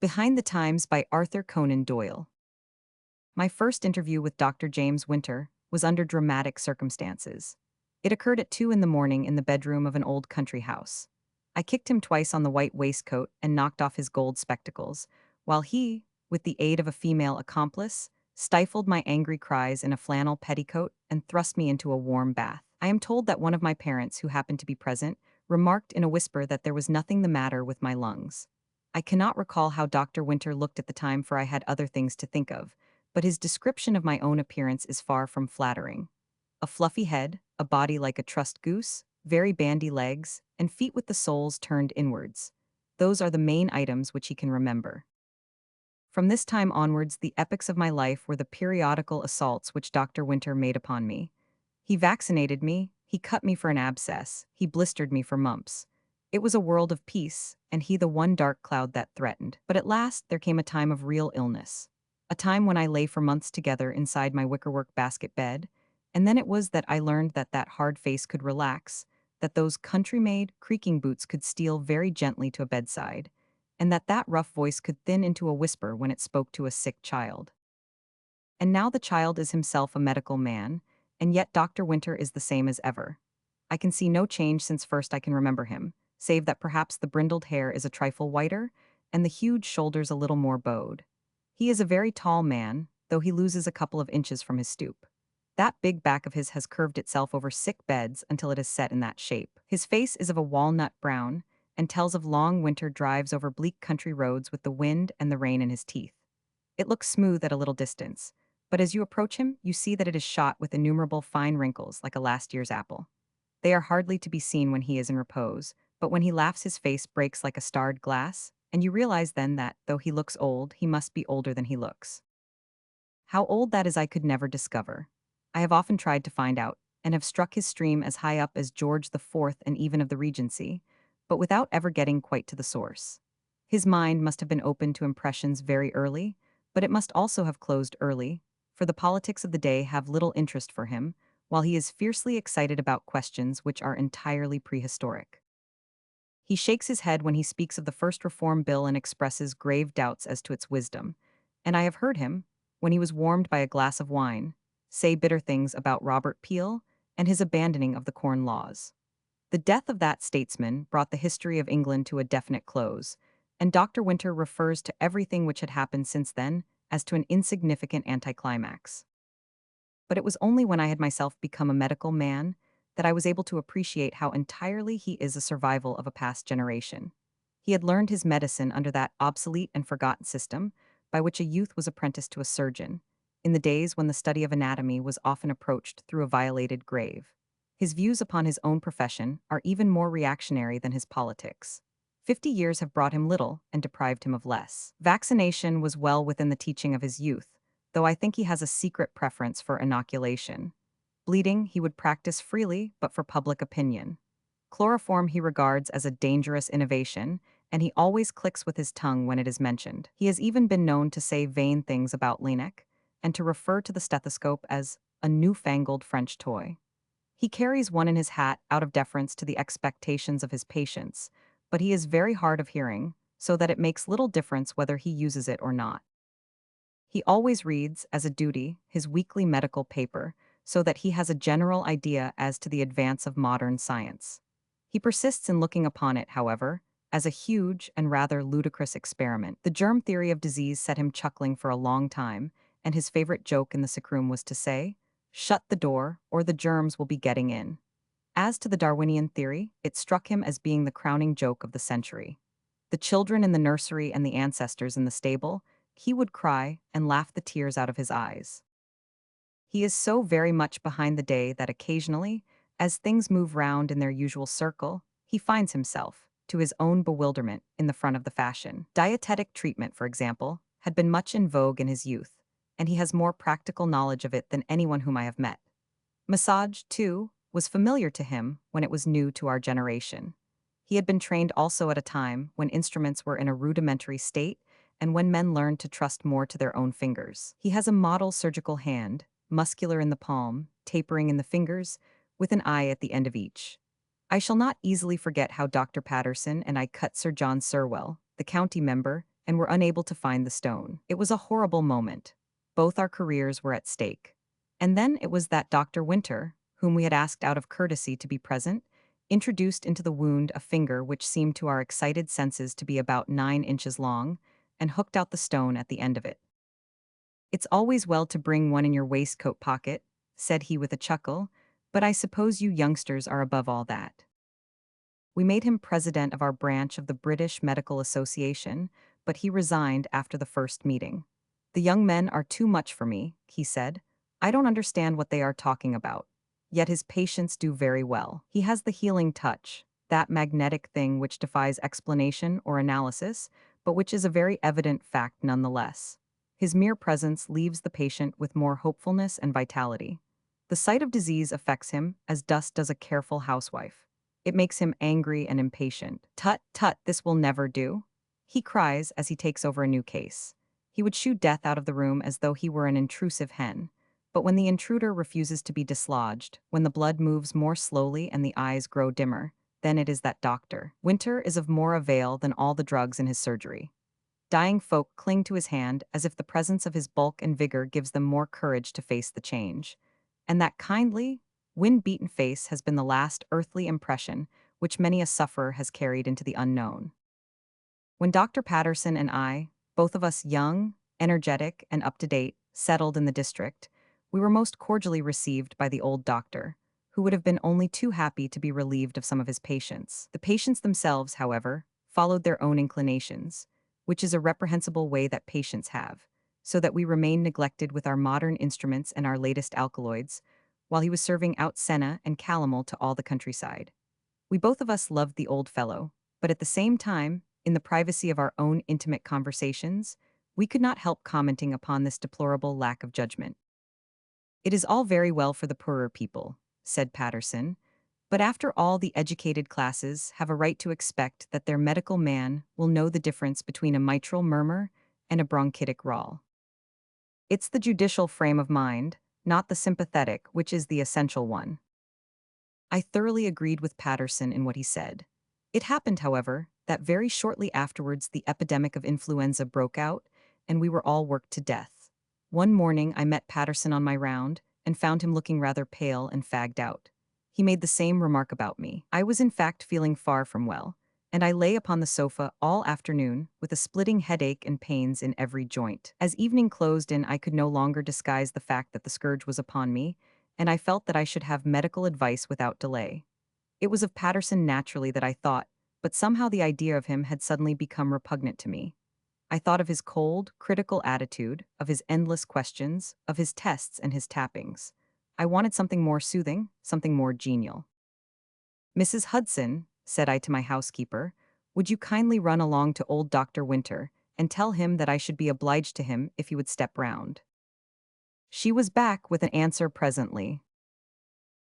Behind the Times by Arthur Conan Doyle. My first interview with Dr. James Winter was under dramatic circumstances. It occurred at 2 in the morning in the bedroom of an old country house. I kicked him twice on the white waistcoat and knocked off his gold spectacles, while he, with the aid of a female accomplice, stifled my angry cries in a flannel petticoat and thrust me into a warm bath. I am told that one of my parents, who happened to be present, remarked in a whisper that there was nothing the matter with my lungs. I cannot recall how Dr. Winter looked at the time, for I had other things to think of, but his description of my own appearance is far from flattering. A fluffy head, a body like a trussed goose, very bandy legs, and feet with the soles turned inwards. Those are the main items which he can remember. From this time onwards, the epochs of my life were the periodical assaults which Dr. Winter made upon me. He vaccinated me, he cut me for an abscess, he blistered me for mumps. It was a world of peace, and he the one dark cloud that threatened. But at last there came a time of real illness. A time when I lay for months together inside my wickerwork basket bed, and then it was that I learned that that hard face could relax, that those country-made, creaking boots could steal very gently to a bedside, and that that rough voice could thin into a whisper when it spoke to a sick child. And now the child is himself a medical man, and yet Dr. Winter is the same as ever. I can see no change since first I can remember him, save that perhaps the brindled hair is a trifle whiter, and the huge shoulders a little more bowed. He is a very tall man, though he loses a couple of inches from his stoop. That big back of his has curved itself over sick beds until it is set in that shape. His face is of a walnut brown, and tells of long winter drives over bleak country roads with the wind and the rain in his teeth. It looks smooth at a little distance, but as you approach him, you see that it is shot with innumerable fine wrinkles like a last year's apple. They are hardly to be seen when he is in repose, but when he laughs his face breaks like a starred glass, and you realize then that, though he looks old, he must be older than he looks. How old that is I could never discover. I have often tried to find out, and have struck his stream as high up as George the Fourth and even of the Regency, but without ever getting quite to the source. His mind must have been open to impressions very early, but it must also have closed early, for the politics of the day have little interest for him, while he is fiercely excited about questions which are entirely prehistoric. He shakes his head when he speaks of the first Reform Bill and expresses grave doubts as to its wisdom, and I have heard him, when he was warmed by a glass of wine, say bitter things about Robert Peel and his abandoning of the Corn Laws. The death of that statesman brought the history of England to a definite close, and Dr. Winter refers to everything which had happened since then as to an insignificant anticlimax. But it was only when I had myself become a medical man that I was able to appreciate how entirely he is a survival of a past generation. He had learned his medicine under that obsolete and forgotten system by which a youth was apprenticed to a surgeon, in the days when the study of anatomy was often approached through a violated grave. His views upon his own profession are even more reactionary than his politics. 50 years have brought him little and deprived him of less. Vaccination was well within the teaching of his youth, though I think he has a secret preference for inoculation. Bleeding he would practice freely, but for public opinion. Chloroform he regards as a dangerous innovation, and he always clicks with his tongue when it is mentioned. He has even been known to say vain things about Laennec, and to refer to the stethoscope as a newfangled French toy. He carries one in his hat out of deference to the expectations of his patients, but he is very hard of hearing, so that it makes little difference whether he uses it or not. He always reads, as a duty, his weekly medical paper, so that he has a general idea as to the advance of modern science. He persists in looking upon it, however, as a huge and rather ludicrous experiment. The germ theory of disease set him chuckling for a long time, and his favorite joke in the sick room was to say, "Shut the door, or the germs will be getting in." As to the Darwinian theory, it struck him as being the crowning joke of the century. The children in the nursery and the ancestors in the stable, he would cry and laugh the tears out of his eyes. He is so very much behind the day that occasionally, as things move round in their usual circle, he finds himself, to his own bewilderment, in the front of the fashion. Dietetic treatment, for example, had been much in vogue in his youth, and he has more practical knowledge of it than anyone whom I have met. Massage, too, was familiar to him when it was new to our generation. He had been trained also at a time when instruments were in a rudimentary state and when men learned to trust more to their own fingers. He has a model surgical hand, muscular in the palm, tapering in the fingers, with an eye at the end of each. I shall not easily forget how Dr. Patterson and I cut Sir John Sirwell, the county member, and were unable to find the stone. It was a horrible moment. Both our careers were at stake. And then it was that Dr. Winter, whom we had asked out of courtesy to be present, introduced into the wound a finger which seemed to our excited senses to be about 9 inches long, and hooked out the stone at the end of it. "It's always well to bring one in your waistcoat pocket," said he with a chuckle, "but I suppose you youngsters are above all that." We made him president of our branch of the British Medical Association, but he resigned after the first meeting. "The young men are too much for me," he said. "I don't understand what they are talking about." Yet his patients do very well. He has the healing touch, that magnetic thing which defies explanation or analysis, but which is a very evident fact nonetheless. His mere presence leaves the patient with more hopefulness and vitality. The sight of disease affects him as dust does a careful housewife. It makes him angry and impatient. "Tut, tut, this will never do," he cries as he takes over a new case. He would shoo death out of the room as though he were an intrusive hen. But when the intruder refuses to be dislodged, when the blood moves more slowly and the eyes grow dimmer, then it is that Dr. Winter is of more avail than all the drugs in his surgery. Dying folk cling to his hand as if the presence of his bulk and vigor gives them more courage to face the change. And that kindly, wind-beaten face has been the last earthly impression which many a sufferer has carried into the unknown. When Dr. Patterson and I, both of us young, energetic, and up-to-date, settled in the district, we were most cordially received by the old doctor, who would have been only too happy to be relieved of some of his patients. The patients themselves, however, followed their own inclinations, which is a reprehensible way that patients have, so that we remained neglected with our modern instruments and our latest alkaloids, while he was serving out senna and calomel to all the countryside. We both of us loved the old fellow, but at the same time, in the privacy of our own intimate conversations, we could not help commenting upon this deplorable lack of judgment. "It is all very well for the poorer people," said Patterson, "but after all the educated classes have a right to expect that their medical man will know the difference between a mitral murmur and a bronchitic roll. It's the judicial frame of mind, not the sympathetic, which is the essential one." I thoroughly agreed with Patterson in what he said. It happened, however, that very shortly afterwards the epidemic of influenza broke out, and we were all worked to death. One morning I met Patterson on my round, and found him looking rather pale and fagged out. He made the same remark about me. I was in fact feeling far from well, and I lay upon the sofa all afternoon with a splitting headache and pains in every joint. As evening closed in, I could no longer disguise the fact that the scourge was upon me, and I felt that I should have medical advice without delay. It was of Patterson naturally that I thought, but somehow the idea of him had suddenly become repugnant to me. I thought of his cold, critical attitude, of his endless questions, of his tests and his tappings. I wanted something more soothing, something more genial. "Mrs. Hudson," said I to my housekeeper, "would you kindly run along to old Dr. Winter and tell him that I should be obliged to him if he would step round?" She was back with an answer presently.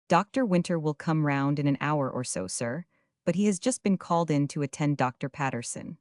"Dr. Winter will come round in an hour or so, sir, but he has just been called in to attend Dr. Patterson."